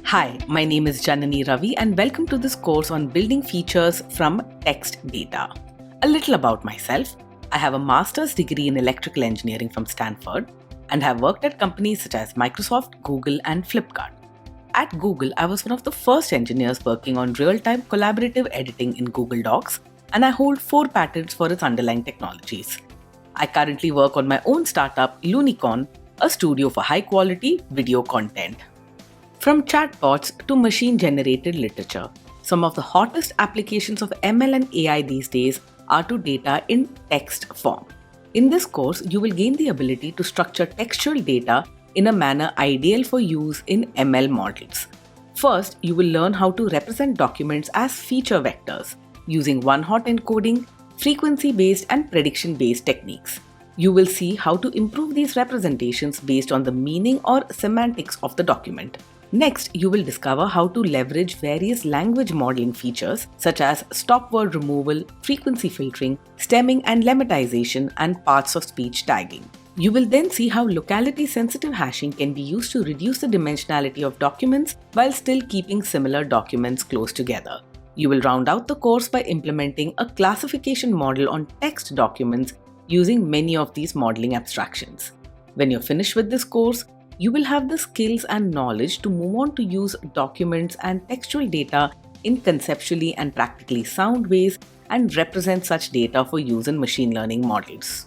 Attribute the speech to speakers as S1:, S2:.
S1: Hi, my name is Janani Ravi and welcome to this course on building features from text data. A little about myself. I have a master's degree in electrical engineering from Stanford and have worked at companies such as Microsoft, Google and Flipkart. At Google, I was one of the first engineers working on real-time collaborative editing in Google Docs, and I hold 4 patents for its underlying technologies. I currently work on my own startup, Lunicorn, a studio for high-quality video content. From chatbots to machine-generated literature, some of the hottest applications of ML and AI these days are to data in text form. In this course, you will gain the ability to structure textual data in a manner ideal for use in ML models. First, you will learn how to represent documents as feature vectors using one-hot encoding, frequency-based and prediction-based techniques. You will see how to improve these representations based on the meaning or semantics of the document. Next, you will discover how to leverage various language modeling features such as stop word removal, frequency filtering, stemming and lemmatization, and parts of speech tagging. You will then see how locality-sensitive hashing can be used to reduce the dimensionality of documents while still keeping similar documents close together. You will round out the course by implementing a classification model on text documents using many of these modeling abstractions. When you're finished with this course, you will have the skills and knowledge to move on to use documents and textual data in conceptually and practically sound ways and represent such data for use in machine learning models.